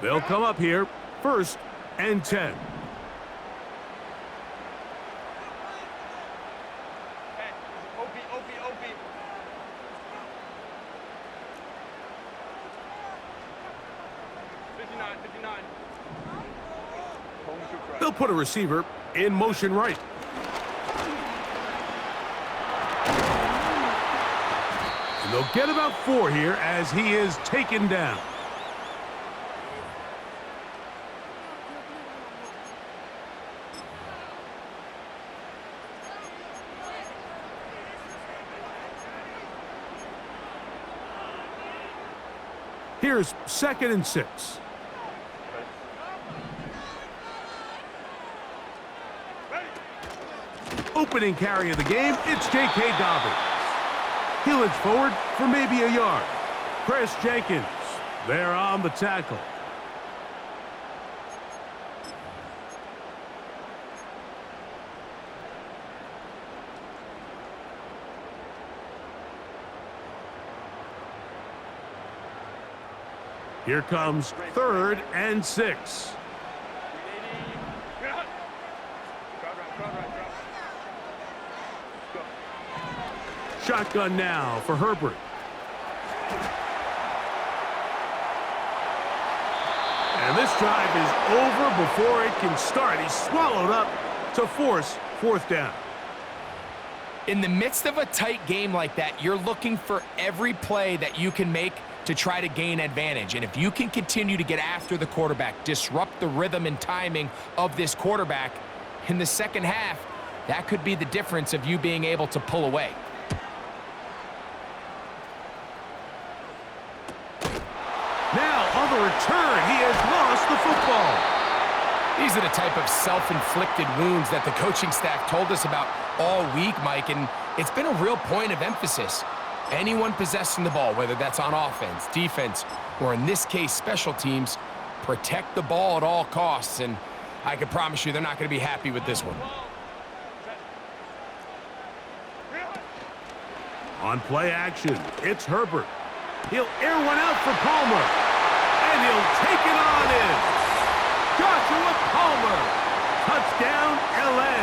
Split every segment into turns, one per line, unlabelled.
They'll come up here, 1st and 10. They'll put a receiver in motion right. And they'll get about 4 here as he is taken down. Here's 2nd and 6. Opening carry of the game, it's J.K. Dobbins. He'll inch forward for maybe a yard. Chris Jenkins there on the tackle. Here comes 3rd and 6. Shotgun now for Herbert. And this drive is over before it can start. He's swallowed up to force 4th down.
In the midst of a tight game like that, you're looking for every play that you can make to try to gain advantage. And if you can continue to get after the quarterback, disrupt the rhythm and timing of this quarterback in the second half, that could be the difference of you being able to pull away.
Now, on the return, he has lost the football.
These are the type of self-inflicted wounds that the coaching staff told us about all week, Mike, and it's been a real point of emphasis. Anyone possessing the ball, whether that's on offense, defense, or in this case, special teams, protect the ball at all costs, and I can promise you they're not going to be happy with this one.
On play action, it's Herbert. He'll air one out for Palmer, and he'll take it on in. Joshua Palmer, touchdown, L.A.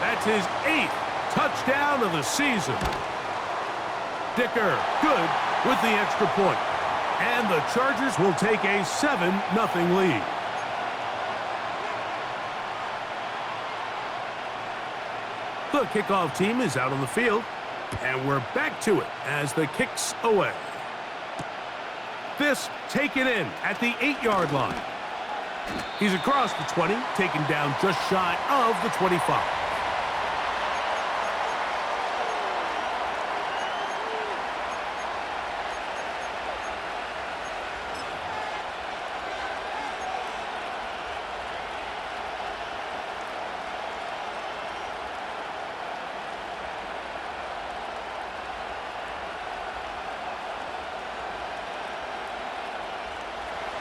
That's his 8th touchdown of the season. Dicker, good with the extra point. And the Chargers will take a 7-0 lead. The kickoff team is out on the field. And we're back to it as the kick's away. This taken in at the 8-yard line. He's across the 20, taken down just shy of the 25.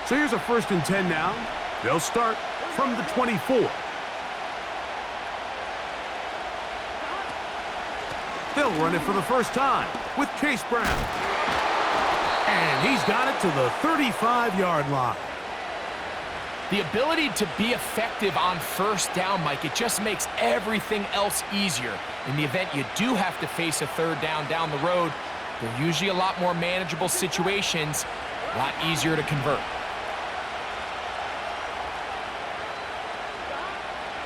So here's a 1st and 10 now. They'll start from the 24. They'll run it for the first time with Chase Brown. And he's got it to the 35-yard line.
The ability to be effective on 1st down, Mike, it just makes everything else easier. In the event you do have to face a 3rd down the road, they're usually a lot more manageable situations, a lot easier to convert.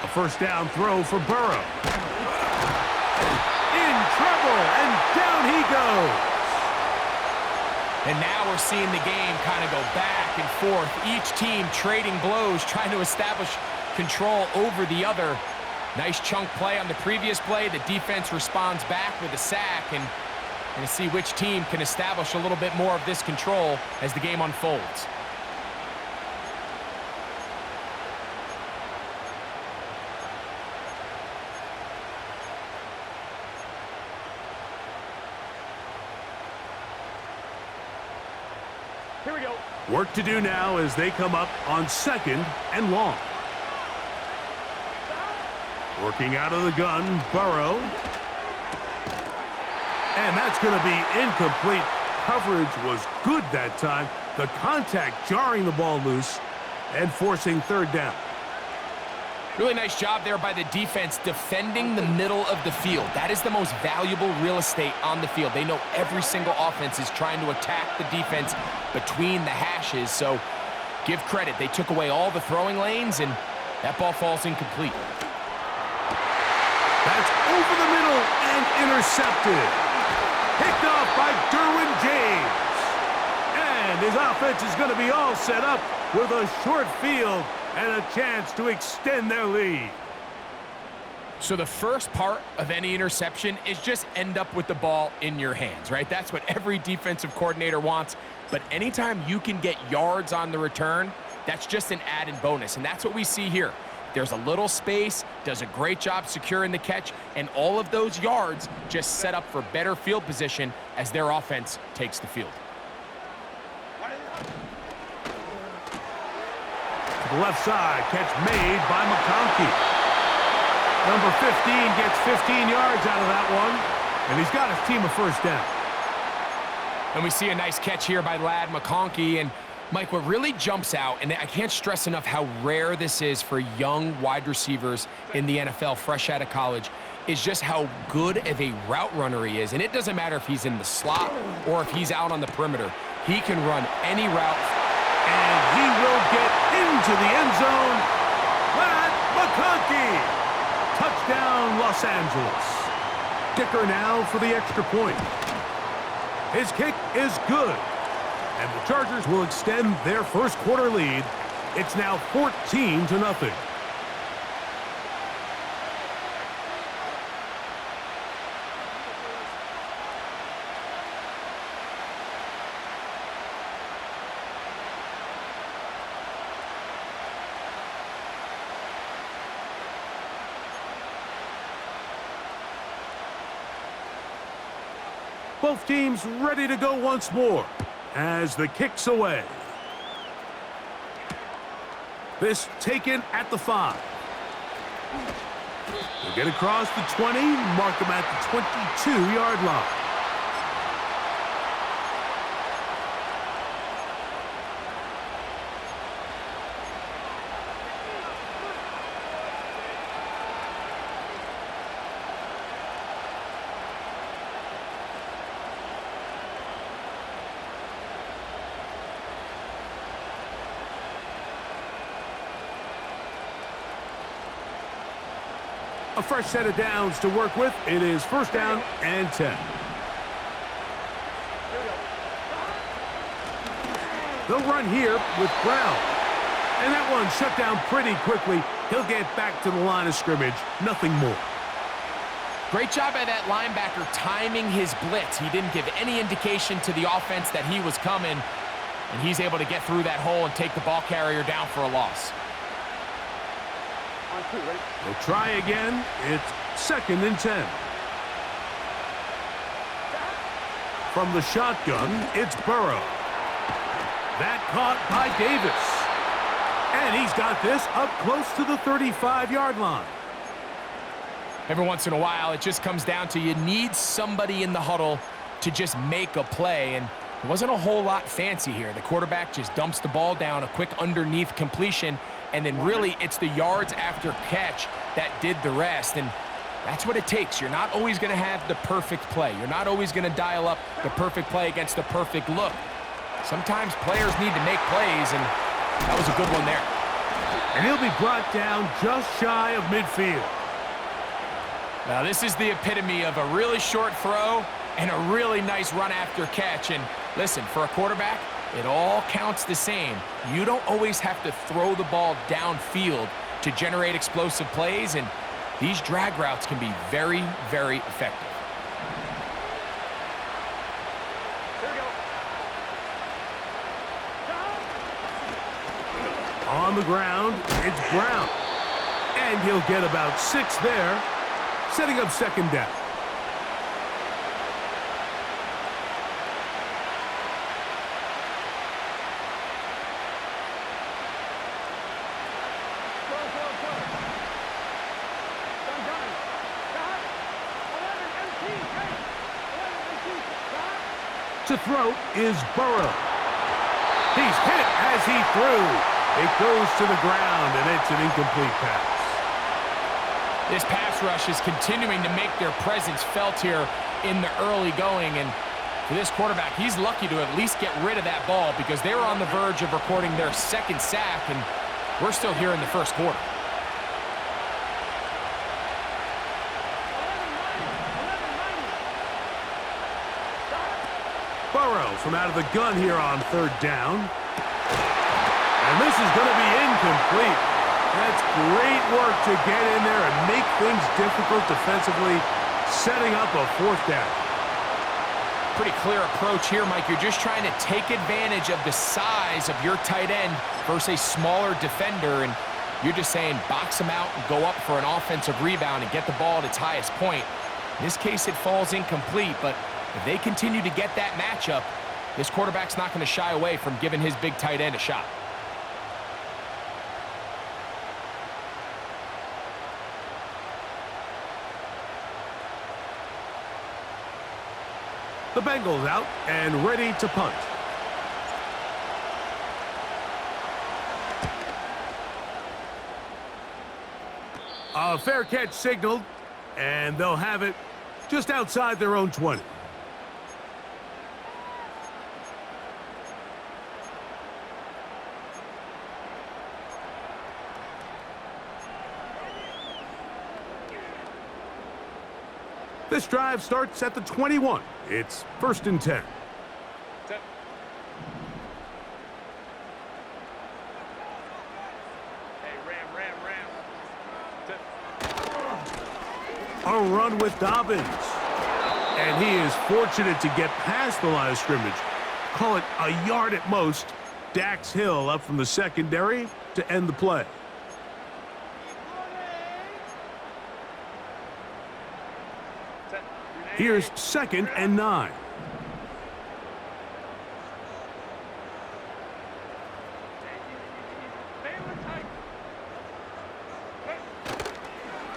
A 1st down throw for Burrow. In trouble, and down he goes.
And now we're seeing the game kind of go back and forth. Each team trading blows, trying to establish control over the other. Nice chunk play on the previous play. The defense responds back with a sack, and we're going to see which team can establish a little bit more of this control as the game unfolds.
Here we go. Work to do now as they come up on 2nd and long. Working out of the gun, Burrow. And that's going to be incomplete. Coverage was good that time. The contact jarring the ball loose and forcing third down.
Really nice job there by the defense defending the middle of the field. That is the most valuable real estate on the field. They know every single offense is trying to attack the defense between the hashes, so give credit. They took away all the throwing lanes, and that ball falls incomplete.
That's over the middle and intercepted. Picked off by Derwin James. And his offense is going to be all set up with a short field and a chance to extend their lead.
So the first part of any interception is just end up with the ball in your hands, right? That's what every defensive coordinator wants. But anytime you can get yards on the return, that's just an added bonus. And that's what we see here. There's a little space, does a great job securing the catch, and all of those yards just set up for better field position as their offense takes the field.
The left side, catch made by McConkey. Number 15 gets 15 yards out of that one, and he's got his team a first down.
And we see a nice catch here by Lad McConkey. And Mike, what really jumps out, and I can't stress enough how rare this is for young wide receivers in the NFL fresh out of college, is just how good of a route runner he is. And it doesn't matter if he's in the slot or if he's out on the perimeter. He can run any route.
And he will get into the end zone. Lad McConkey. Touchdown, Los Angeles. Kicker now for the extra point. His kick is good. And the Chargers will extend their first quarter lead. It's now 14-0. Both teams ready to go once more as the kick's away. This taken at the 5. They'll get across the 20, mark them at the 22-yard line. A fresh set of downs to work with. It is first down and 10. They'll run here with Brown. And that one shut down pretty quickly. He'll get back to the line of scrimmage. Nothing more.
Great job by that linebacker timing his blitz. He didn't give any indication to the offense that he was coming. And he's able to get through that hole and take the ball carrier down for a loss.
They'll try again. It's second and 10. From the shotgun, it's Burrow. That caught by Davis. And he's got this up close to the 35-yard line.
Every once in a while, it just comes down to you need somebody in the huddle to just make a play. And it wasn't a whole lot fancy here. The quarterback just dumps the ball down, a quick underneath completion, and then really it's the yards after catch that did the rest. And that's what it takes. You're not always going to have the perfect play. You're not always going to dial up the perfect play against the perfect look. Sometimes players need to make plays, and that was a good one there.
And he'll be brought down just shy of midfield.
Now, this is the epitome of a really short throw and a really nice run after catch. And listen, for a quarterback, it all counts the same. You don't always have to throw the ball downfield to generate explosive plays, and these drag routes can be very, very effective.
On the ground, it's Brown. And he'll get about 6 there, setting up second down. To throw is Burrow. He's hit as he threw. It goes to the ground, and it's an incomplete pass.
This pass rush is continuing to make their presence felt here in the early going, and for this quarterback, he's lucky to at least get rid of that ball because they were on the verge of recording their second sack, and we're still here in the first quarter.
Burrow from out of the gun here on third down. And this is going to be incomplete. That's great work to get in there and make things difficult defensively, setting up a fourth down.
Pretty clear approach here, Mike. You're just trying to take advantage of the size of your tight end versus a smaller defender, and you're just saying box him out and go up for an offensive rebound and get the ball at its highest point. In this case, it falls incomplete, but if they continue to get that matchup, this quarterback's not going to shy away from giving his big tight end a shot.
The Bengals out and ready to punt. A fair catch signaled, and they'll have it just outside their own 20. This drive starts at the 21. It's 1st and 10. A run with Dobbins. And he is fortunate to get past the line of scrimmage. Call it a yard at most. Dax Hill up from the secondary to end the play. Here's 2nd and 9.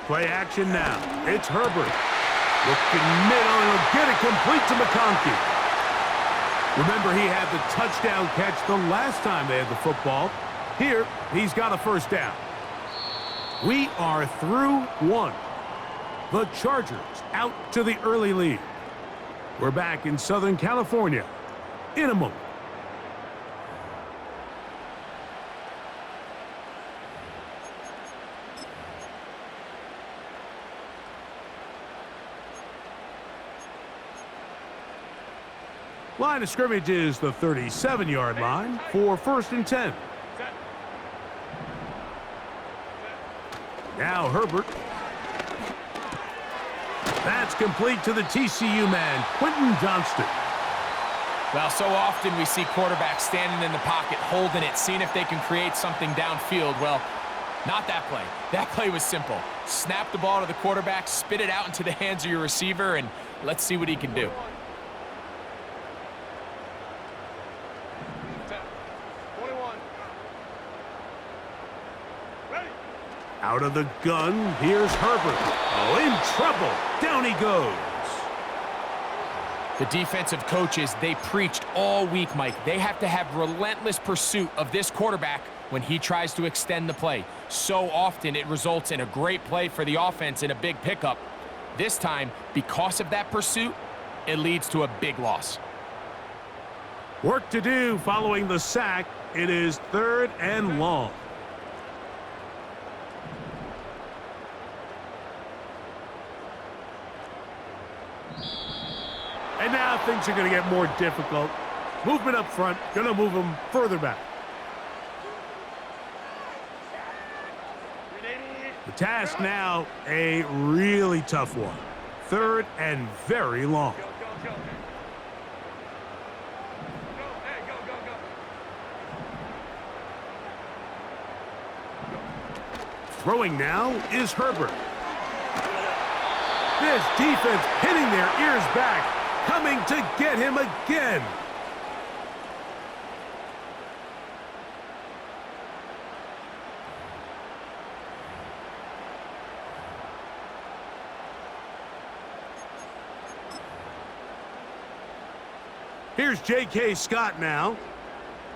Play action now. It's Herbert. Looking middle, and he'll get it complete to McConkey. Remember, he had the touchdown catch the last time they had the football. Here, he's got a first down. We are through one. The Chargers out to the early lead. We're back in Southern California in a moment. Line of scrimmage is the 37-yard line for 1st and 10. Now Herbert. That's complete to the TCU man, Quentin Johnston.
Well, so often we see quarterbacks standing in the pocket, holding it, seeing if they can create something downfield. Well, not that play. That play was simple. Snap the ball to the quarterback, spit it out into the hands of your receiver, and let's see what he can do.
Out of the gun, here's Herbert. Oh, in trouble. Down he goes.
The defensive coaches, they preached all week, Mike. They have to have relentless pursuit of this quarterback when he tries to extend the play. So often it results in a great play for the offense and a big pickup. This time, because of that pursuit, it leads to a big loss.
Work to do following the sack. It is 3rd and long. And now things are going to get more difficult. Movement up front, going to move them further back. The task now, a really tough one. 3rd and very long. Throwing now is Herbert. This defense hitting their ears back. Coming to get him again. Here's J.K. Scott now.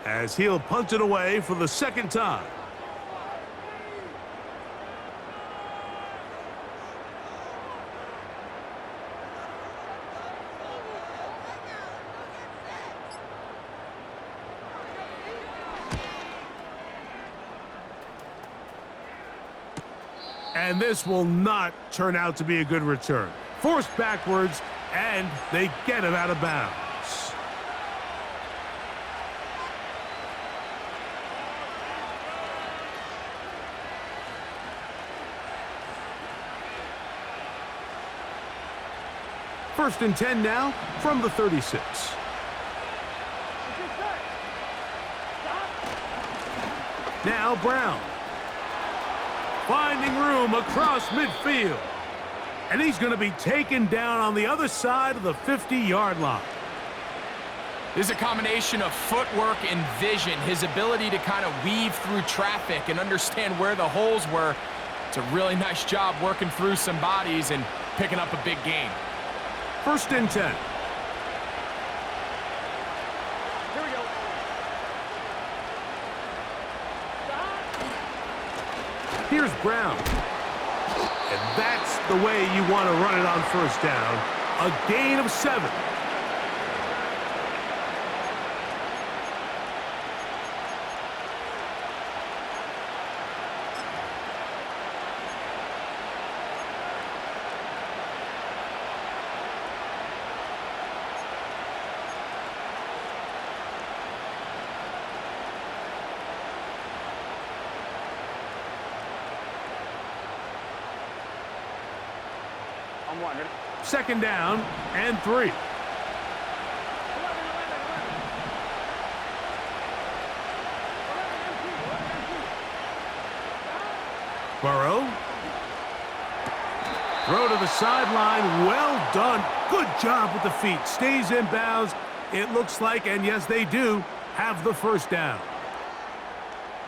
as he'll punt it away for the second time. And this will not turn out to be a good return. Forced backwards, and they get him out of bounds. First and 10 now from the 36. Now Brown. Finding room across midfield. And he's going to be taken down on the other side of the 50-yard line.
This is a combination of footwork and vision, his ability to kind of weave through traffic and understand where the holes were. It's a really nice job working through some bodies and picking up a big gain.
First and 10.
Here we go.
Here's Brown. And that's the way you want to run it on first down. A gain of 7.
On one. Ready?
Second down and 3. Burrow. Throw to the sideline. Well done. Good job with the feet. Stays in bounds. It looks like, and yes, they do, have the first down.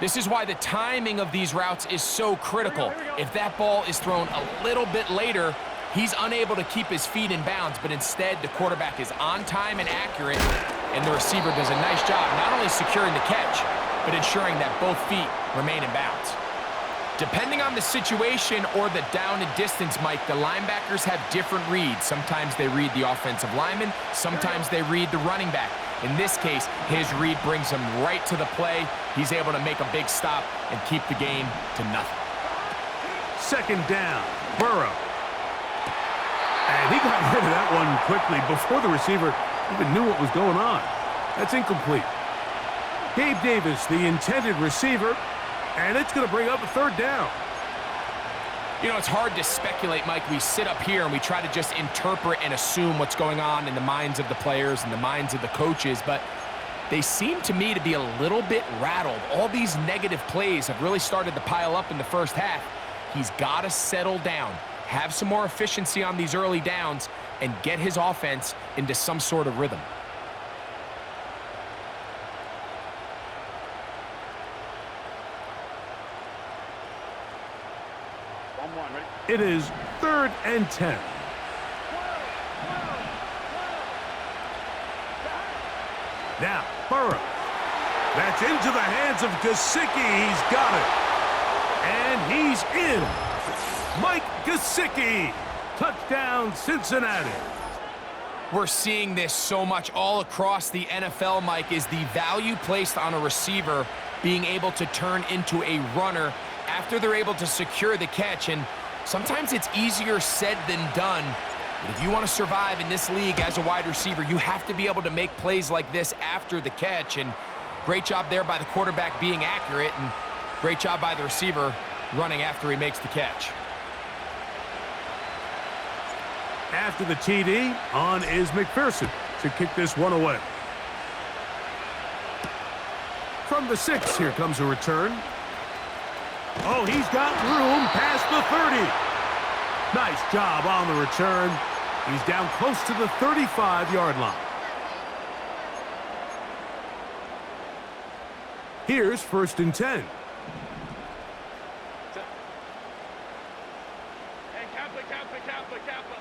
This is why the timing of these routes is so critical. If that ball is thrown a little bit later, he's unable to keep his feet in bounds, but instead the quarterback is on time and accurate, and the receiver does a nice job not only securing the catch, but ensuring that both feet remain in bounds. Depending on the situation or the down and distance, Mike, the linebackers have different reads. Sometimes they read the offensive lineman, sometimes they read the running back. In this case, his read brings him right to the play. He's able to make a big stop and keep the game to nothing.
Second down, Burrow. And he got rid of that one quickly before the receiver even knew what was going on. That's incomplete. Gabe Davis, the intended receiver, and it's going to bring up a third down.
You know, it's hard to speculate, Mike. We sit up here and we try to just interpret and assume what's going on in the minds of the players and the minds of the coaches, but they seem to me to be a little bit rattled. All these negative plays have really started to pile up in the first half. He's got to settle down, have some more efficiency on these early downs, and get his offense into some sort of rhythm.
On one. Ready?
It is 3rd and 10. Now, Burrow. That's into the hands of Gesicki. He's got it. And he's in. Mike Gesicki. Touchdown, Cincinnati.
We're seeing this so much all across the NFL, Mike, is the value placed on a receiver being able to turn into a runner after they're able to secure the catch. And sometimes it's easier said than done. But if you want to survive in this league as a wide receiver, you have to be able to make plays like this after the catch. And great job there by the quarterback being accurate, and great job by the receiver running after he makes the catch.
After the TD, on is McPherson to kick this one away. From the 6, here comes a return. Oh, he's got room past the 30. Nice job on the return. He's down close to the 35-yard line. Here's 1st and 10.
Kappa.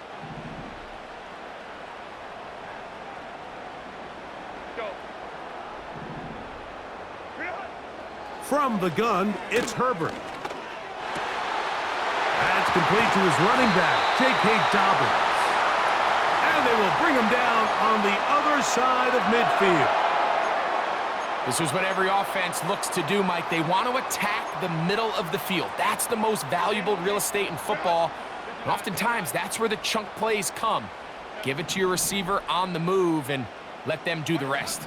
Go.
From the gun, it's Herbert. That's complete to his running back, J.K. Dobbins. And they will bring him down on the other side of midfield.
This is what every offense looks to do, Mike. They want to attack the middle of the field. That's the most valuable real estate in football. And oftentimes, that's where the chunk plays come. Give it to your receiver on the move and let them do the rest.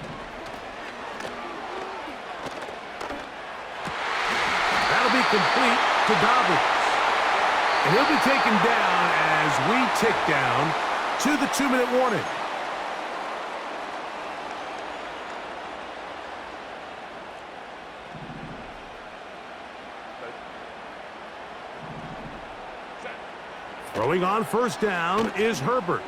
That'll be complete to Dobbins. And he'll be taken down as we tick down to the 2-minute warning. Throwing on first down is Herbert.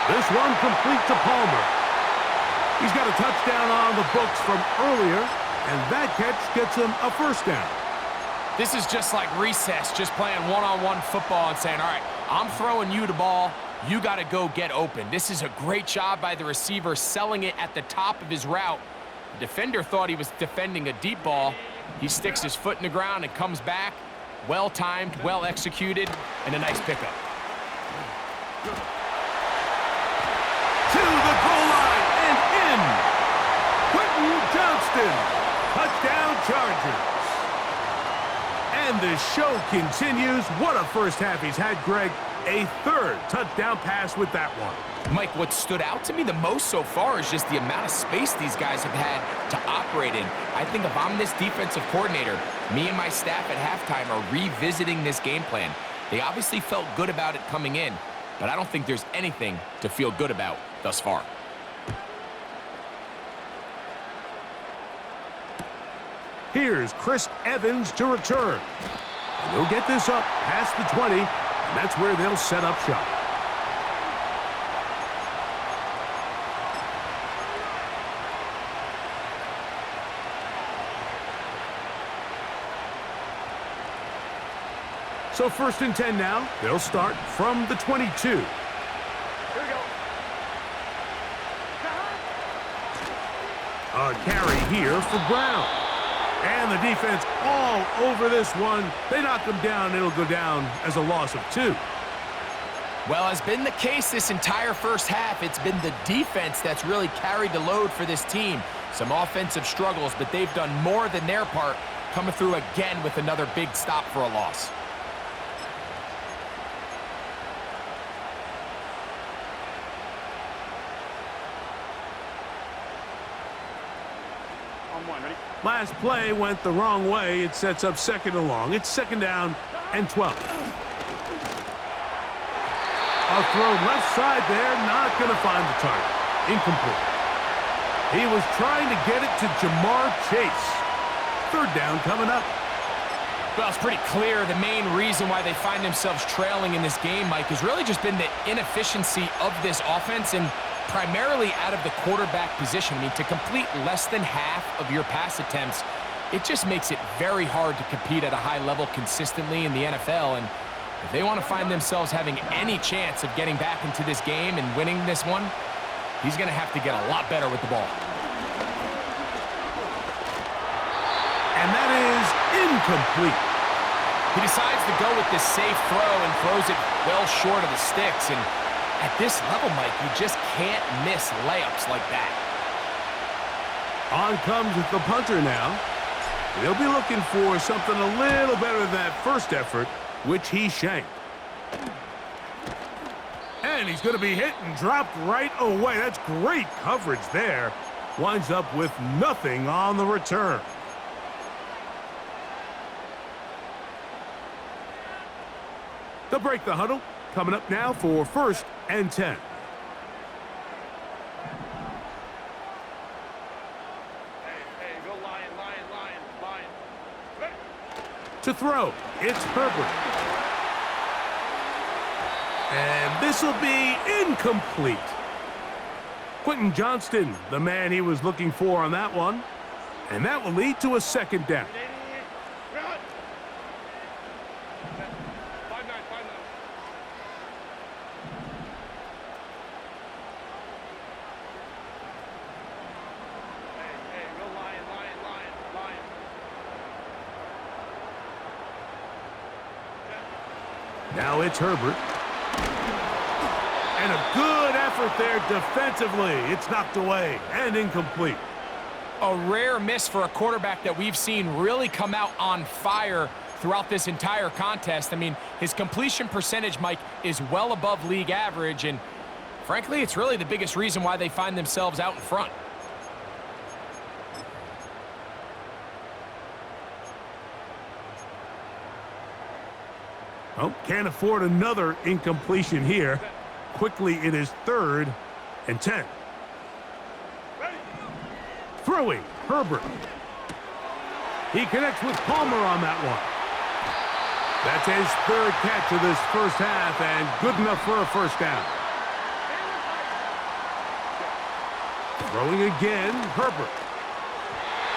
This one complete to Palmer. He's got a touchdown on the books from earlier, and that catch gets him a first down.
This is just like recess, just playing one-on-one football and saying, all right, I'm throwing you the ball. You got to go get open. This is a great job by the receiver selling it at the top of his route. The defender thought he was defending a deep ball. He sticks his foot in the ground and comes back. Well-timed, well-executed, and a nice pickup.
To the goal line and in. Quentin Johnston. Touchdown Chargers. And the show continues. What a first half he's had, Greg. A third touchdown pass with that one.
Mike, what stood out to me the most so far is just the amount of space these guys have had to operate in. I think if I'm this defensive coordinator, me and my staff at halftime are revisiting this game plan. They obviously felt good about it coming in, but I don't think there's anything to feel good about thus far.
Here's Chris Evans to return. And he'll get this up past the 20, and that's where they'll set up shop. So 1st and 10 now. They'll start from the 22.
Here we go.
A carry here for Brown. And the defense all over this one. They knock him down. It'll go down as a loss of 2.
Well, as been the case this entire first half, it's been the defense that's really carried the load for this team. Some offensive struggles, but they've done more than their part, coming through again with another big stop for a loss.
On one, ready?
Last play went the wrong way. It sets up 2nd and long. It's 2nd down and 12. A throw left side there, not going to find the target. Incomplete. He was trying to get it to Jamar Chase. 3rd down coming up.
Well, it's pretty clear the main reason why they find themselves trailing in this game, Mike, has really just been the inefficiency of this offense and primarily out of the quarterback position. I mean, to complete less than half of your pass attempts, it just makes it very hard to compete at a high level consistently in the NFL. And if they want to find themselves having any chance of getting back into this game and winning this one, he's going to have to get a lot better with the ball.
And that is incomplete.
He decides to go with this safe throw and throws it well short of the sticks. And at this level, Mike, you just can't miss layups like that.
On comes the punter now. They'll be looking for something a little better than that first effort, which he shanked. And he's going to be hit and dropped right away. That's great coverage there. Winds up with nothing on the return. They'll break the huddle. Coming up now for 1st and 10.
Hey, go lion. Ready?
To throw, it's Herbert. And this will be incomplete. Quentin Johnston, the man he was looking for on that one. And that will lead to a 2nd down.
5-9. Hey, go
Now it's Herbert. And a good effort there defensively. It's knocked away and incomplete.
A rare miss for a quarterback that we've seen really come out on fire throughout this entire contest. I mean, his completion percentage, Mike, is well above league average, and frankly, it's really the biggest reason why they find themselves out in front.
Oh, can't afford another incompletion here. Quickly, it is 3rd and 10. Throwing, Herbert. He connects with Palmer on that one. That's his 3rd catch of this first half, and good enough for a first down. Throwing again, Herbert.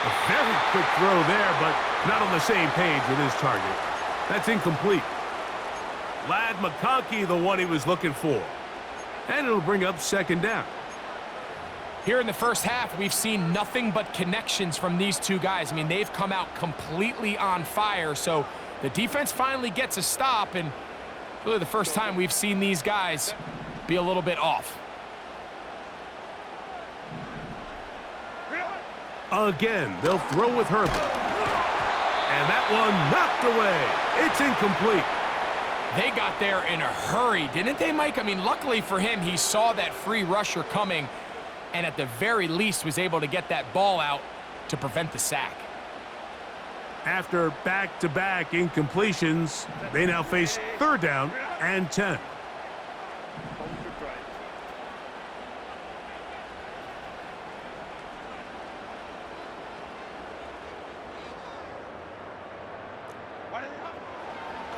A very quick throw there, but not on the same page with his target. That's incomplete. Ladd McConkey, the one he was looking for. And it'll bring up 2nd down.
Here in the first half, we've seen nothing but connections from these two guys. I mean, they've come out completely on fire, so the defense finally gets a stop, and really the first time we've seen these guys be a little bit off.
Again, they'll throw with Herbert. And that one knocked away. It's incomplete.
They got there in a hurry, didn't they, Mike? I mean, luckily for him, he saw that free rusher coming and at the very least was able to get that ball out to prevent the sack.
After back-to-back incompletions, they now face 3rd down and 10.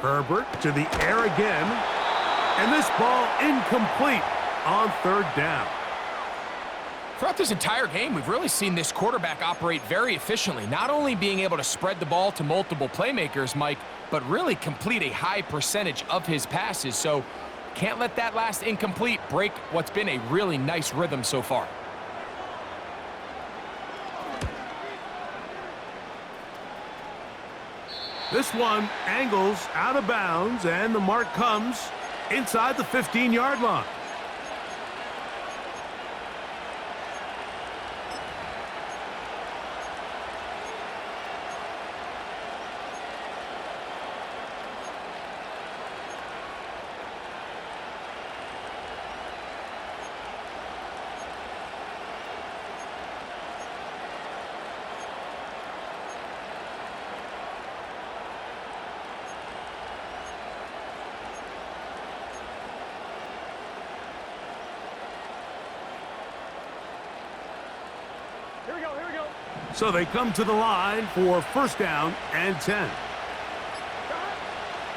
Herbert to the air again. And this ball incomplete on 3rd down.
Throughout this entire game, we've really seen this quarterback operate very efficiently, not only being able to spread the ball to multiple playmakers, Mike, but really complete a high percentage of his passes. So can't let that last incomplete break what's been a really nice rhythm so far.
This one angles out of bounds, and the mark comes inside the 15-yard line.
Here we go.
So they come to the line for 1st down and 10.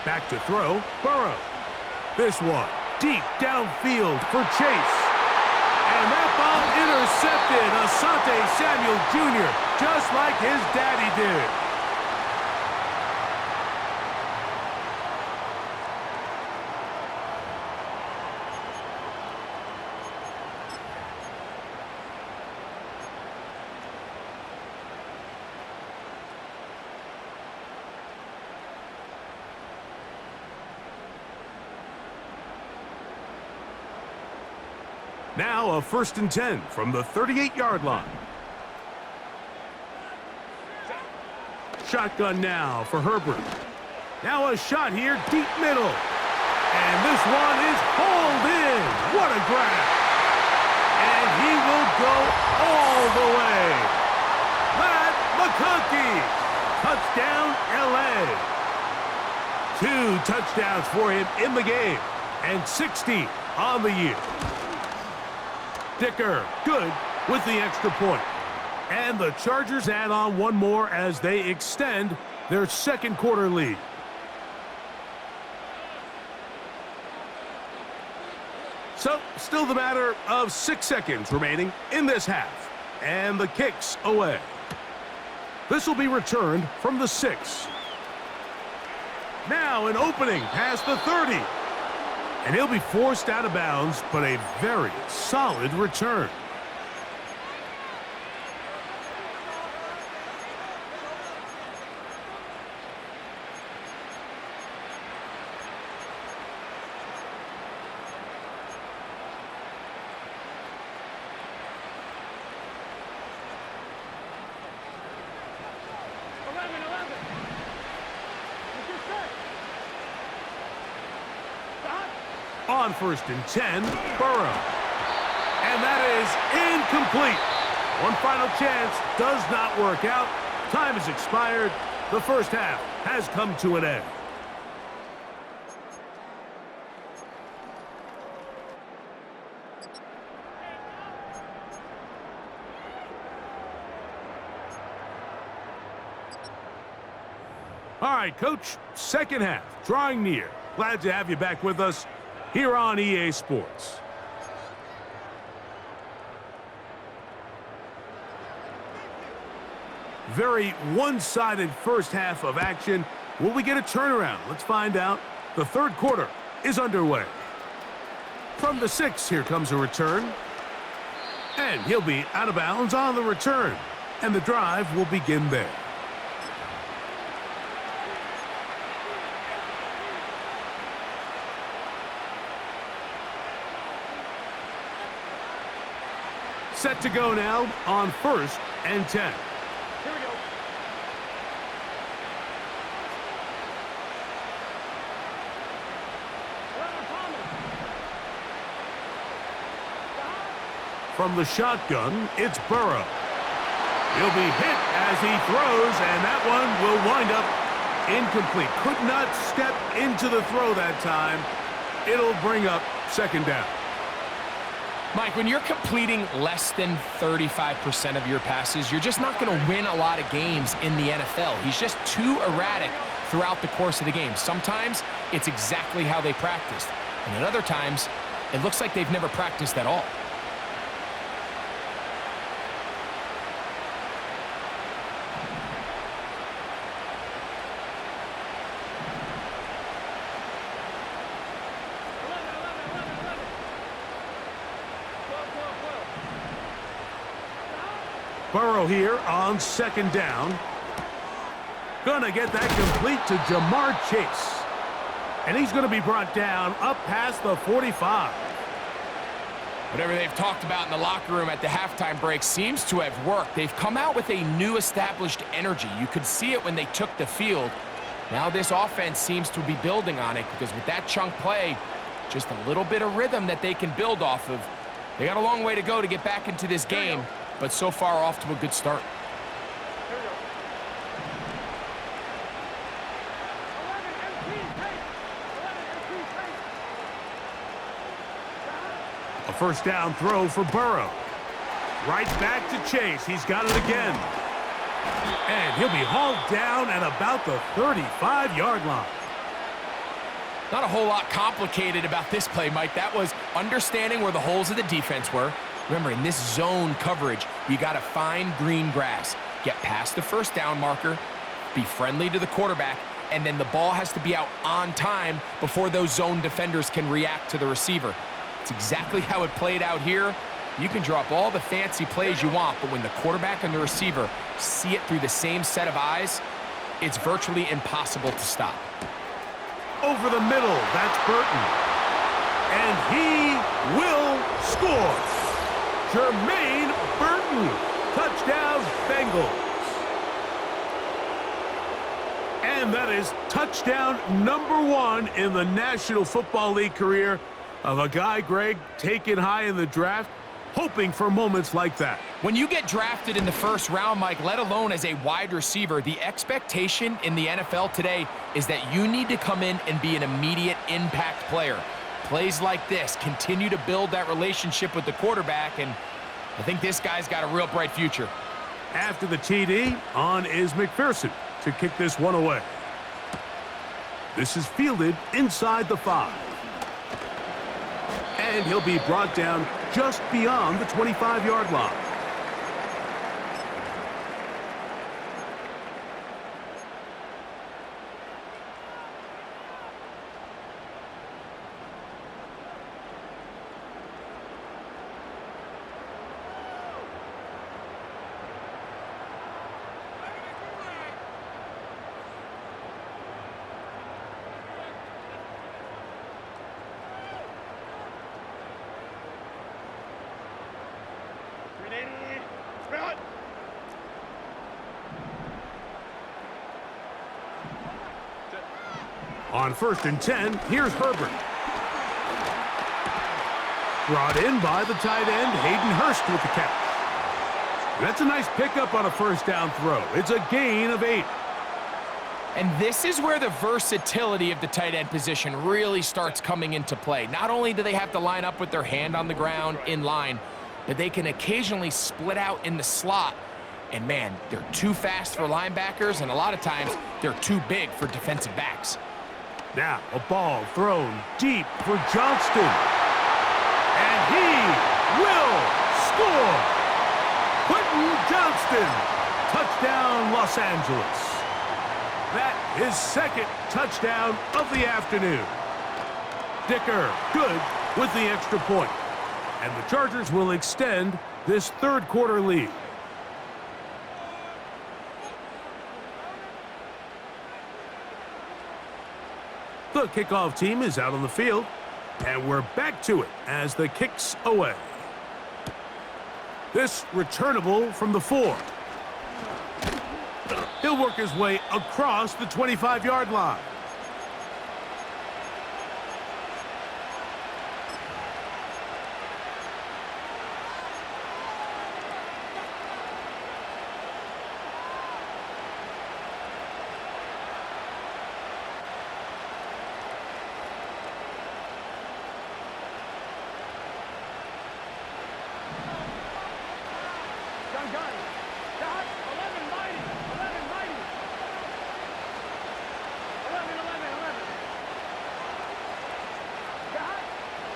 Back to throw, Burrow. This one, deep downfield for Chase. And that ball intercepted. Asante Samuel Jr., just like his daddy did. Now a 1st and 10 from the 38-yard line. Shotgun now for Herbert. Now a shot here, deep middle. And this one is hauled in. What a grab. And he will go all the way. Ladd McConkey. Touchdown, LA. 2 touchdowns for him in the game. And 60 on the year. Dicker, good with the extra point. And the Chargers add on one more as they extend their 2nd quarter lead. So, still the matter of 6 seconds remaining in this half. And the kick's away. This will be returned from the 6. Now an opening past the 30. And he'll be forced out of bounds, but a very solid return. On 1st and 10, Burrow. And that is incomplete. One final chance does not work out. Time has expired. The first half has come to an end. All right, Coach, second half, drawing near. Glad to have you back with us here on EA Sports. Very one-sided first half of action. Will we get a turnaround? Let's find out. The third quarter is underway. From the 6, here comes a return. And he'll be out of bounds on the return. And the drive will begin there. Set to go now on 1st and 10.
Here we go.
From the shotgun, it's Burrow. He'll be hit as he throws, and that one will wind up incomplete. Could not step into the throw that time. It'll bring up second down.
Mike, when you're completing less than 35% of your passes, you're just not going to win a lot of games in the NFL. He's just too erratic throughout the course of the game. Sometimes it's exactly how they practiced, and at other times it looks like they've never practiced at all.
Burrow here on second down. Gonna get that complete to Jamar Chase. And he's gonna be brought down up past the 45.
Whatever they've talked about in the locker room at the halftime break seems to have worked. They've come out with a new established energy. You could see it when they took the field. Now this offense seems to be building on it because with that chunk play, just a little bit of rhythm that they can build off of. They got a long way to go to get back into this game, but so far off to a good start.
A first down throw for Burrow. Right back to Chase. He's got it again. And he'll be hauled down at about the 35-yard line.
Not a whole lot complicated about this play, Mike. That was understanding where the holes of the defense were. Remember, in this zone coverage, you got to find green grass. Get past the first down marker, be friendly to the quarterback, and then the ball has to be out on time before those zone defenders can react to the receiver. It's exactly how it played out here. You can drop all the fancy plays you want, but when the quarterback and the receiver see it through the same set of eyes, it's virtually impossible to stop.
Over the middle, that's Burton. And he will score. Jermaine Burton, touchdown Bengals. And that is touchdown number 1 in the National Football League career of a guy, Greg, taken high in the draft, hoping for moments like that.
When you get drafted in the first round, Mike, let alone as a wide receiver, the expectation in the NFL today is that you need to come in and be an immediate impact player. Plays like this continue to build that relationship with the quarterback, and I think this guy's got a real bright future.
After the TD, on is McPherson to kick this one away. This is fielded inside the 5. And he'll be brought down just beyond the 25-yard line. On 1st and 10, here's Herbert. Brought in by the tight end, Hayden Hurst with the catch. That's a nice pickup on a first down throw. It's a gain of 8.
And this is where the versatility of the tight end position really starts coming into play. Not only do they have to line up with their hand on the ground in line, but they can occasionally split out in the slot. And man, they're too fast for linebackers, and a lot of times they're too big for defensive backs.
Now a ball thrown deep for Johnston. And he will score! Quentin Johnston, touchdown Los Angeles. That is second touchdown of the afternoon. Dicker good with the extra point. And the Chargers will extend this third quarter lead. The kickoff team is out on the field, and we're back to it as the kick's away. This returnable from the 4. He'll work his way across the 25-yard line.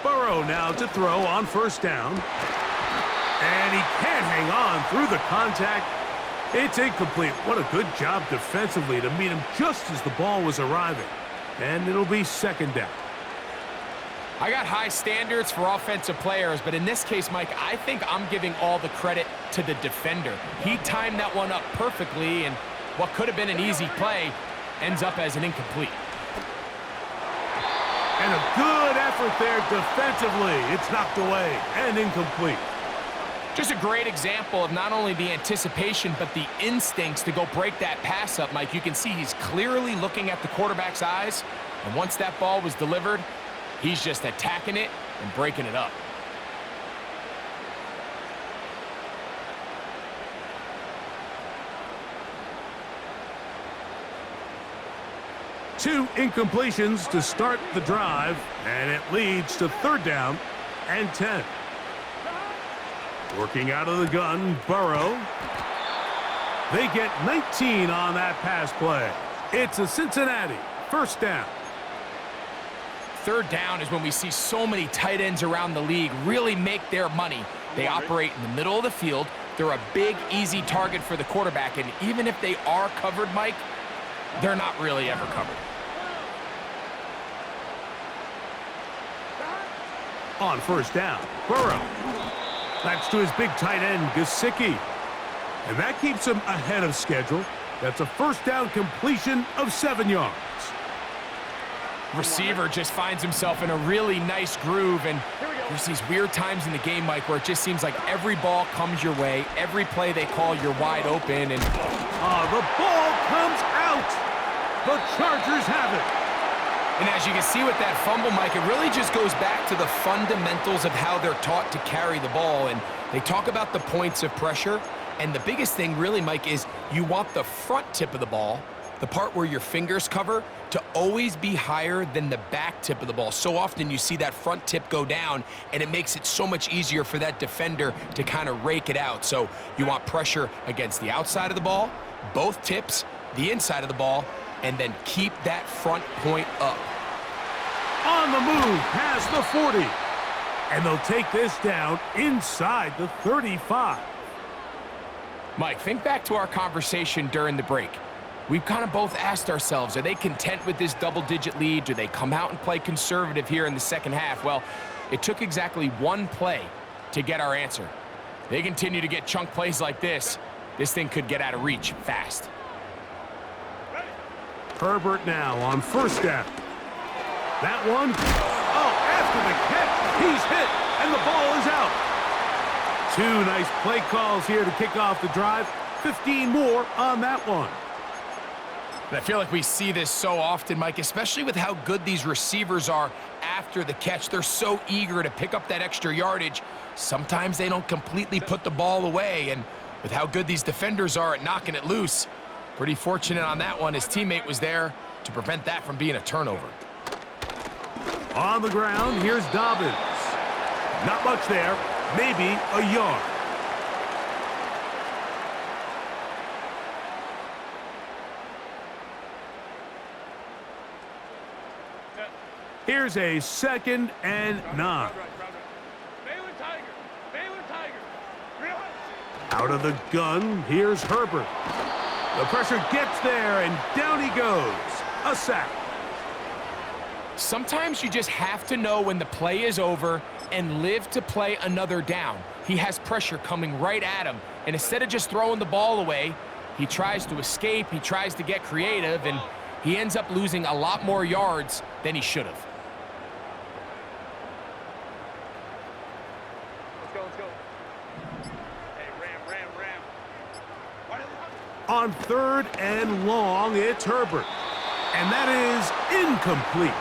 Burrow now to throw on first down. And he can't hang on through the contact. It's incomplete. What a good job defensively to meet him just as the ball was arriving. And it'll be second down.
I got high standards for offensive players, but in this case, Mike, I think I'm giving all the credit to the defender. He timed that one up perfectly, and what could have been an easy play ends up as an incomplete.
And a good effort there defensively. It's knocked away and incomplete.
Just a great example of not only the anticipation, but the instincts to go break that pass up, Mike. You can see he's clearly looking at the quarterback's eyes, and once that ball was delivered, he's just attacking it and breaking it up.
Two incompletions to start the drive, and it leads to third down and 10. Working out of the gun, Burrow. They get 19 on that pass play. It's a Cincinnati first down.
Third down is when we see so many tight ends around the league really make their money. They operate in the middle of the field. They're a big, easy target for the quarterback, and even if they are covered, Mike, they're not really ever covered.
On first down, Burrow. That's to his big tight end, Gesicki. And that keeps him ahead of schedule. That's a first down completion of 7 yards.
Receiver just finds himself in a really nice groove, and there's these weird times in the game, Mike, where it just seems like every ball comes your way, every play they call, you're wide open, and
the ball comes out. The Chargers have it.
And as you can see with that fumble, Mike, it really just goes back to the fundamentals of how they're taught to carry the ball. And they talk about the points of pressure. And the biggest thing really, Mike, is you want the front tip of the ball, the part where your fingers cover, to always be higher than the back tip of the ball. So often you see that front tip go down, and it makes it so much easier for that defender to kind of rake it out. So you want pressure against the outside of the ball, both tips, the inside of the ball, and then keep that front point up.
On the move past the 40. And they'll take this down inside the 35.
Mike, think back to our conversation during the break. We've kind of both asked ourselves, are they content with this double-digit lead? Do they come out and play conservative here in the second half? Well, it took exactly one play to get our answer. They continue to get chunk plays like this. This thing could get out of reach fast.
Herbert now on first down. That one, after the catch, he's hit, and the ball is out. Two nice play calls here to kick off the drive. 15 more on that one.
I feel like we see this so often, Mike, especially with how good these receivers are after the catch. They're so eager to pick up that extra yardage. Sometimes they don't completely put the ball away, and with how good these defenders are at knocking it loose, pretty fortunate on that one. His teammate was there to prevent that from being a turnover.
On the ground, here's Dobbins. Not much there, maybe a yard. Here's a 2nd and 9. Out of the gun, here's Herbert. The pressure gets there, and down he goes. A sack.
Sometimes you just have to know when the play is over and live to play another down. He has pressure coming right at him, and instead of just throwing the ball away, he tries to escape, he tries to get creative, and he ends up losing a lot more yards than he should have.
Let's go. Hey, Ram.
On 3rd and long, it's Herbert. And that is incomplete.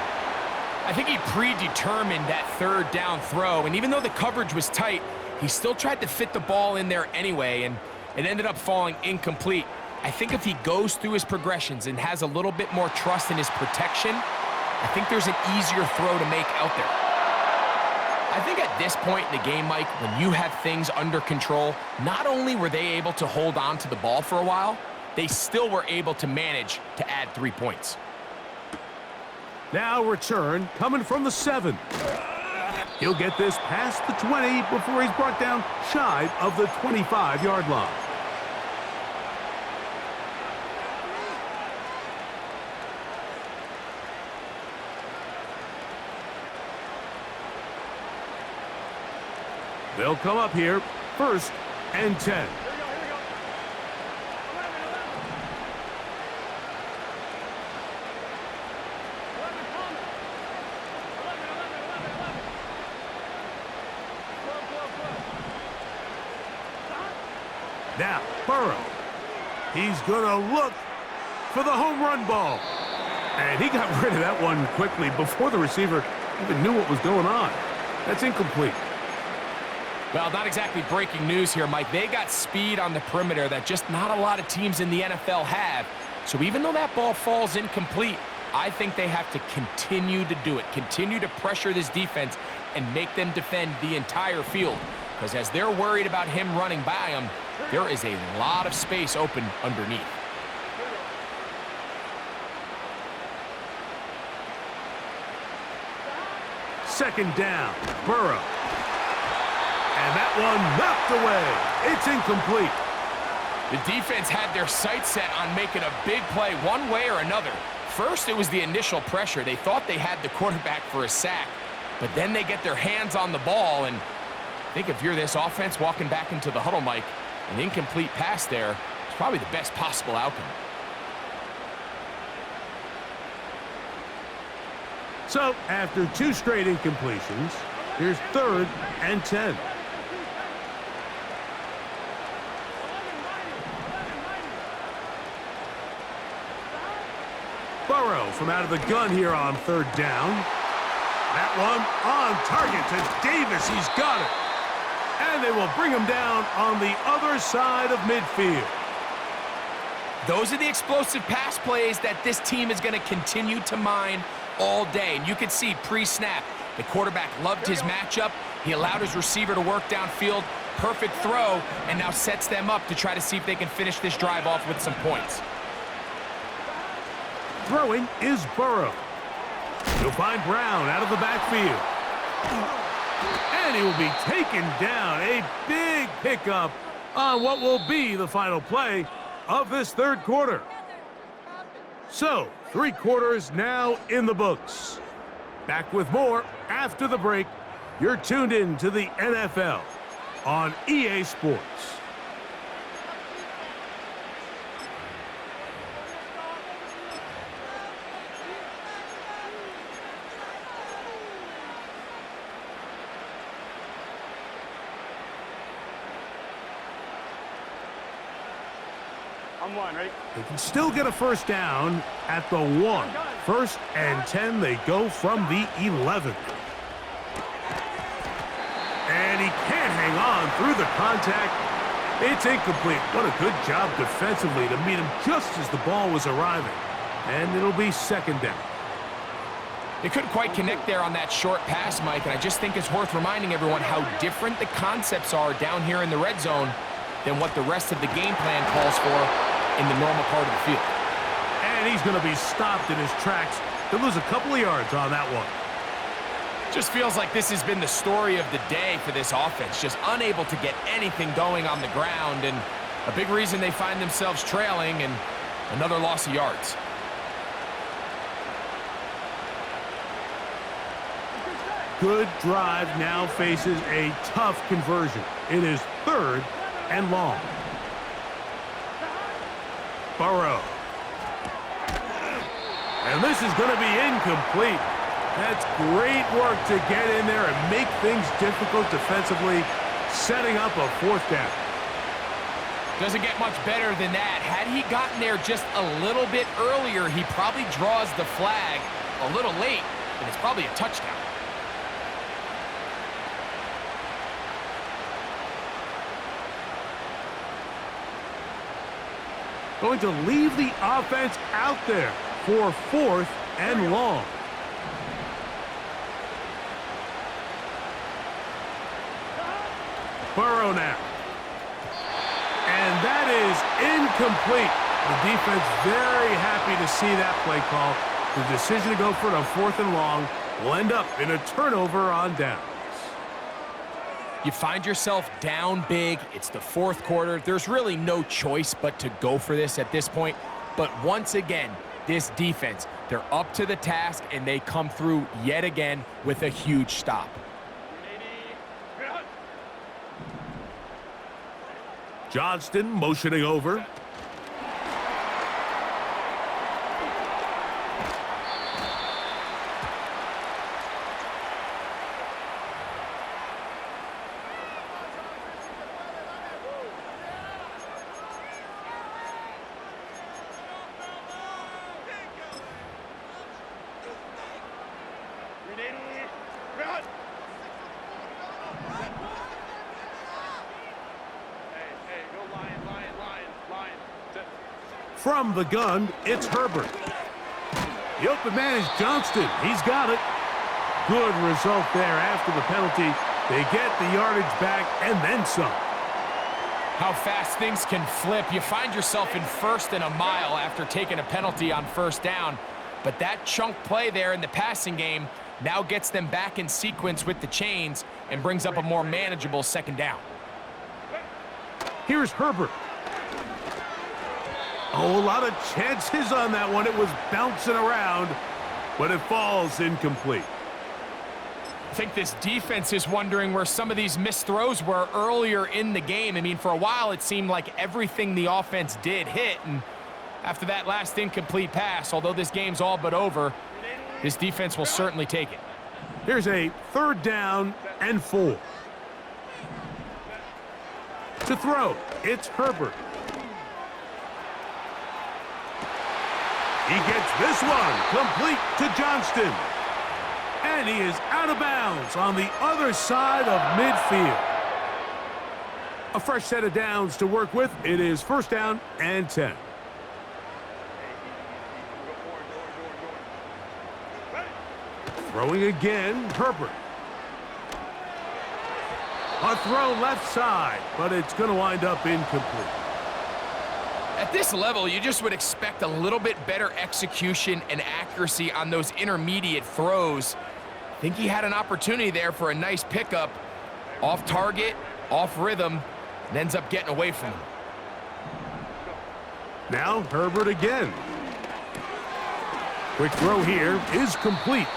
I think he predetermined that 3rd down throw, and even though the coverage was tight, he still tried to fit the ball in there anyway, and it ended up falling incomplete. I think if he goes through his progressions and has a little bit more trust in his protection, I think there's an easier throw to make out there. I think at this point in the game, Mike, when you have things under control, not only were they able to hold on to the ball for a while, they still were able to manage to add 3 points.
Now return coming from the 7. He'll get this past the 20 before he's brought down shy of the 25-yard line. They'll come up here, 1st and 10. Now, Burrow. He's going to look for the home run ball. And he got rid of that one quickly before the receiver even knew what was going on. That's incomplete.
Well, not exactly breaking news here, Mike. They got speed on the perimeter that just not a lot of teams in the NFL have. So even though that ball falls incomplete, I think they have to continue to do it, continue to pressure this defense and make them defend the entire field. Because as they're worried about him running by them, there is a lot of space open underneath.
Second down, Burrow. And that one knocked away. It's incomplete.
The defense had their sights set on making a big play one way or another. First, it was the initial pressure. They thought they had the quarterback for a sack, but then they get their hands on the ball, and I think if you're this offense walking back into the huddle, Mike, an incomplete pass there is probably the best possible outcome.
So, after 2 straight incompletions, here's 3rd and 10. Burrow from out of the gun here on 3rd down. That one on target to Davis. He's got it. And they will bring him down on the other side of midfield.
Those are the explosive pass plays that this team is going to continue to mine all day. And you can see pre-snap, the quarterback loved his matchup. He allowed his receiver to work downfield. Perfect throw, and now sets them up to try to see if they can finish this drive off with some points.
Throwing is Burrow. He'll find Brown out of the backfield. And he will be taken down. A big pickup on what will be the final play of this 3rd quarter. So, 3 quarters now in the books. Back with more after the break. You're tuned in to the NFL on EA Sports.
I'm 1, ready?
They can still get a 1st down at the 1. First and 10, they go from the 11. And he can't hang on through the contact. It's incomplete. What a good job defensively to meet him just as the ball was arriving. And it'll be second down.
They couldn't quite connect there on that short pass, Mike, and I just think it's worth reminding everyone how different the concepts are down here in the red zone than what the rest of the game plan calls for in the normal part of the field.
And he's going to be stopped in his tracks. He'll lose a couple of yards on that one.
Just feels like this has been the story of the day for this offense, just unable to get anything going on the ground, and a big reason they find themselves trailing and another loss of yards.
Good drive now faces a tough conversion. It is third and long. Burrow. And this is going to be incomplete. That's great work to get in there and make things difficult defensively, setting up a fourth down.
Doesn't get much better than that. Had he gotten there just a little bit earlier, he probably draws the flag a little late, and it's probably a touchdown.
Going to leave the offense out there for fourth and long. Burrow now. And that is incomplete. The defense very happy to see that play call. The decision to go for it on fourth and long will end up in a turnover on downs.
You find yourself down big. It's the fourth quarter. There's really no choice but to go for this at this point. But once again, this defense, they're up to the task, and they come through yet again with a huge stop.
Johnston motioning over. From the gun, it's Herbert. The open man is Johnston. He's got it. Good result there after the penalty. They get the yardage back and then some.
How fast things can flip. You find yourself in first and a mile after taking a penalty on first down. But that chunk play there in the passing game now gets them back in sequence with the chains and brings up a more manageable second down.
Here's Herbert. Oh, a lot of chances on that one. It was bouncing around, but it falls incomplete.
I think this defense is wondering where some of these missed throws were earlier in the game. I mean, for a while, it seemed like everything the offense did hit, and after that last incomplete pass, although this game's all but over, this defense will certainly take it.
Here's a third down and 4. To throw, it's Herbert. He gets this one complete to Johnston. And he is out of bounds on the other side of midfield. A fresh set of downs to work with. It is first down and 10. Throwing again, Herbert. A throw left side, but it's going to wind up incomplete.
At this level, you just would expect a little bit better execution and accuracy on those intermediate throws. I think he had an opportunity there for a nice pickup. Off target, off rhythm, and ends up getting away from him.
Now Herbert again. Quick throw here is complete.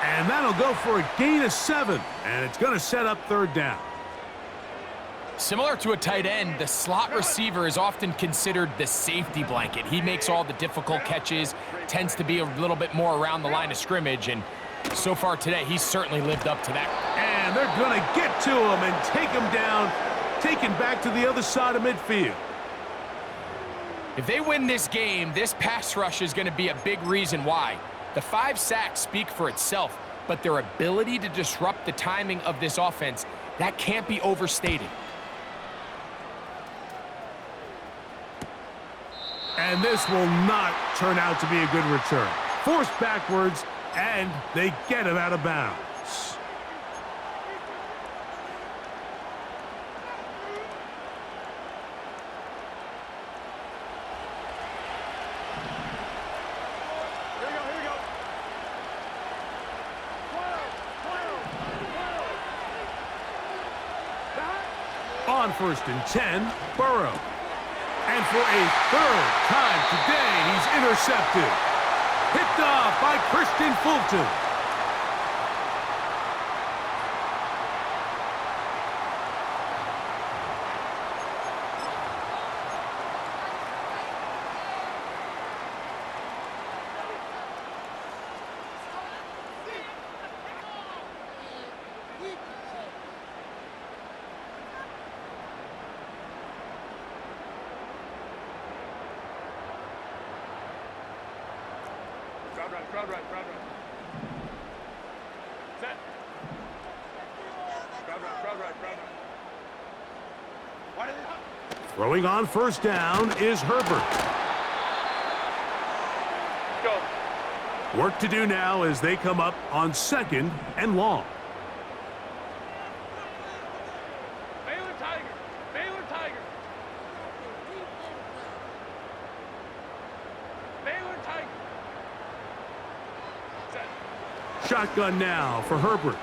And that'll go for a gain of 7. And it's going to set up third down.
Similar to a tight end, the slot receiver is often considered the safety blanket. He makes all the difficult catches, tends to be a little bit more around the line of scrimmage, and so far today, he's certainly lived up to that.
And they're going to get to him and take him down, taken back to the other side of midfield.
If they win this game, this pass rush is going to be a big reason why. The 5 sacks speak for itself, but their ability to disrupt the timing of this offense, that can't be overstated.
And this will not turn out to be a good return. Forced backwards, and they get him out of bounds. On 1st and 10, Burrow. And for a 3rd time today, he's intercepted. Picked off by Christian Fulton.
Crowd right. Set. Crowd right. Why did they...
Throwing on 1st down is Herbert.
Go.
Work to do now as they come up on 2nd and long.
Baylor Tiger.
Shotgun now for Herbert.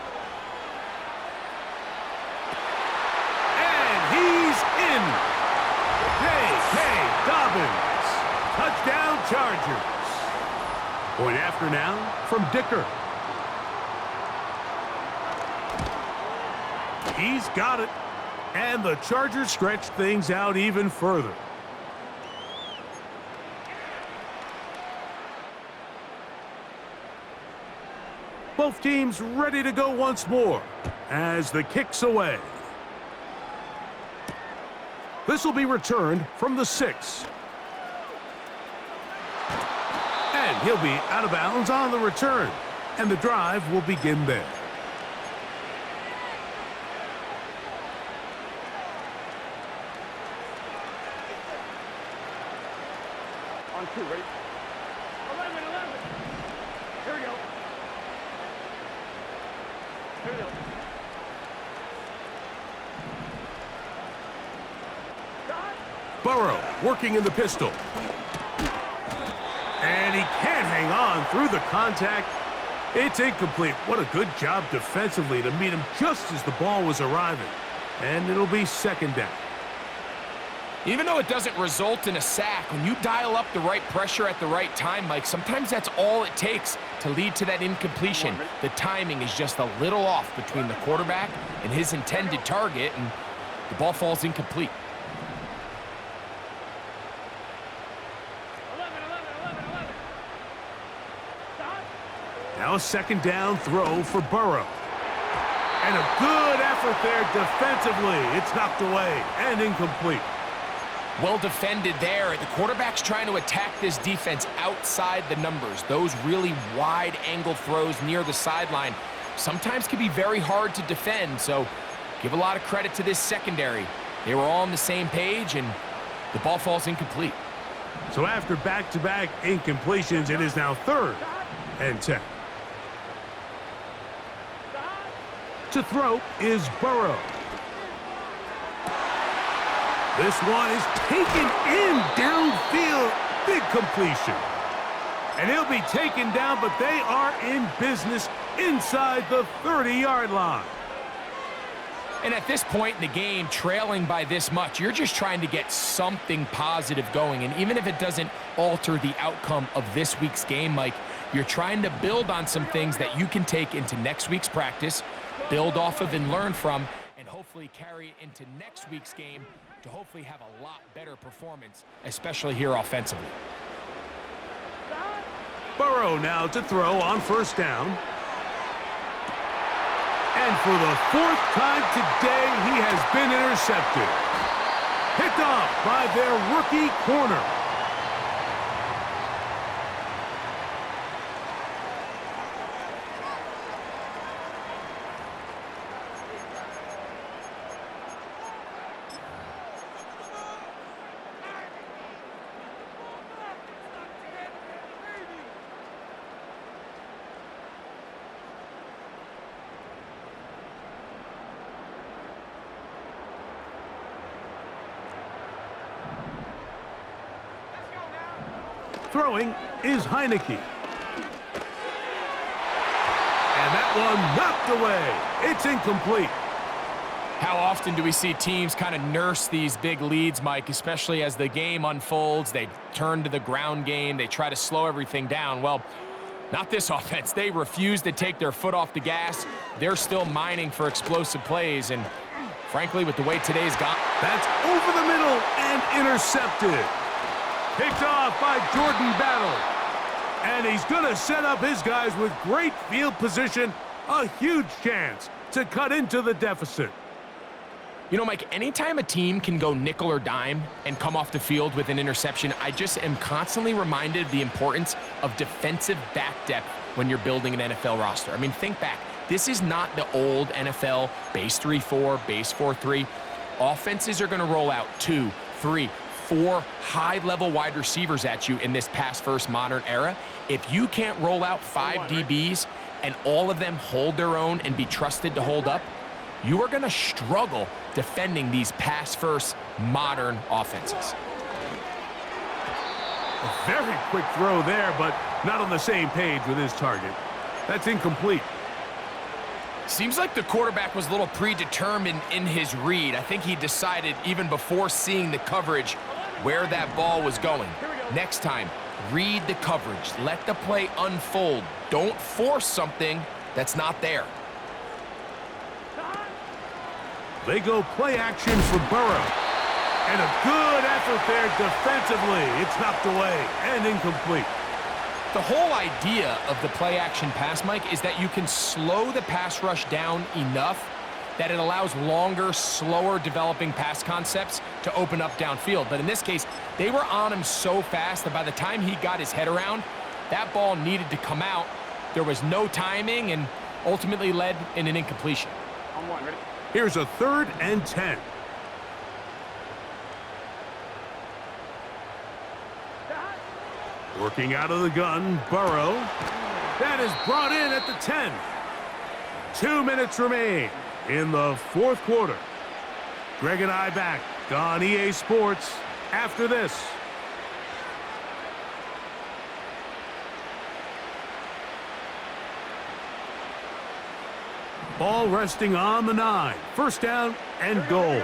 And he's in. J.K. Dobbins. Touchdown Chargers. Point after now from Dicker. He's got it. And the Chargers stretch things out even further. Both teams ready to go once more as the kick's away. This will be returned from the 6. And he'll be out of bounds on the return. And the drive will begin there.
On 2, ready? 11. Here we go.
Burrow working in the pistol. And he can't hang on through the contact. It's incomplete. What a good job defensively to meet him just as the ball was arriving. And it'll be 2nd down.
Even though it doesn't result in a sack, when you dial up the right pressure at the right time, Mike, sometimes that's all it takes to lead to that incompletion. The timing is just a little off between the quarterback and his intended target, and the ball falls incomplete.
11.
Now a 2nd down throw for Burrow. And a good effort there defensively. It's knocked away and incomplete.
Well defended there. The quarterback's trying to attack this defense outside the numbers. Those really wide angle throws near the sideline sometimes can be very hard to defend, so give a lot of credit to this secondary. They were all on the same page, and the ball falls incomplete.
So after back-to-back incompletions, it is now 3rd and 10. To throw is Burrow. This one is taken in downfield. Big completion. And he'll be taken down, but they are in business inside the 30-yard line.
And at this point in the game, trailing by this much, you're just trying to get something positive going. And even if it doesn't alter the outcome of this week's game, Mike, you're trying to build on some things that you can take into next week's practice, build off of and learn from, and hopefully carry it into next week's game to hopefully have a lot better performance, especially here offensively.
Burrow now to throw on 1st down. And for the 4th time today, he has been intercepted. Picked off by their rookie corner. Throwing is i-kee. And that one knocked away. It's incomplete.
How often do we see teams kind of nurse these big leads, Mike, especially as the game unfolds? They turn to the ground game. They try to slow everything down. Well, not this offense. They refuse to take their foot off the gas. They're still mining for explosive plays. And frankly, with the way today's gone,
that's over the middle and intercepted. Picked off by Jordan Battle. And he's going to set up his guys with great field position. A huge chance to cut into the deficit.
You know, Mike, anytime a team can go nickel or dime and come off the field with an interception, I just am constantly reminded of the importance of defensive back depth when you're building an NFL roster. I mean, think back. This is not the old NFL base 3-4, base 4-3. Offenses are going to roll out 2, 3, 4 high-level wide receivers at you in this pass-first modern era. If you can't roll out 5 DBs and all of them hold their own and be trusted to hold up, you are going to struggle defending these pass-first modern offenses.
A very quick throw there, but not on the same page with his target. That's incomplete.
Seems like the quarterback was a little predetermined in his read. I think he decided even before seeing the coverage where that ball was going. Next time, read the coverage. Let the play unfold. Don't force something that's not there.
They go play action for Burrow. And a good effort there defensively. It's knocked away and incomplete.
The whole idea of the play action pass, Mike, is that you can slow the pass rush down enough that it allows longer, slower developing pass concepts to open up downfield. But in this case, they were on him so fast that by the time he got his head around, that ball needed to come out. There was no timing and ultimately led in an incompletion.
On one, ready?
Here's a 3rd and 10. Working out of the gun, Burrow. That is brought in at the 10. 2 minutes remain in the 4th quarter. Greg and I back on EA Sports after this. Ball resting on the 9. First down and goal.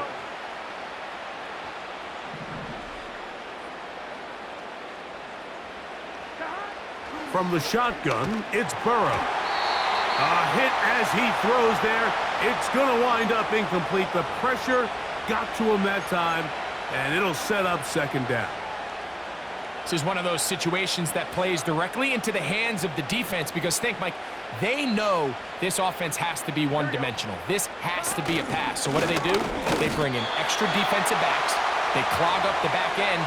From the shotgun, it's Burrow. A hit as he throws there. It's going to wind up incomplete. The pressure got to him that time, and it'll set up 2nd down.
This is one of those situations that plays directly into the hands of the defense because think, Mike, they know this offense has to be one-dimensional. This has to be a pass. So what do? They bring in extra defensive backs. They clog up the back end.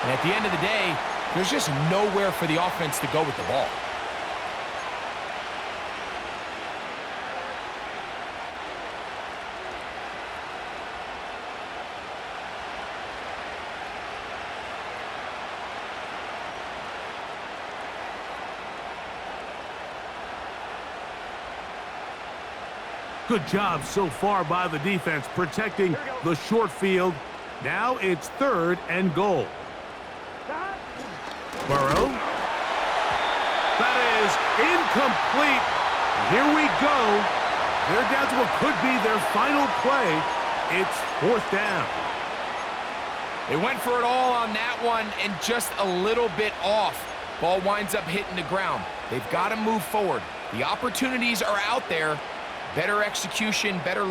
And at the end of the day, there's just nowhere for the offense to go with the ball.
Good job so far by the defense protecting the short field. Now it's 3rd and goal. Burrow. That is incomplete. Here we go. They're down to what could be their final play. It's 4th down.
They went for it all on that one and just a little bit off. Ball winds up hitting the ground. They've got to move forward. The opportunities are out there. Better execution, better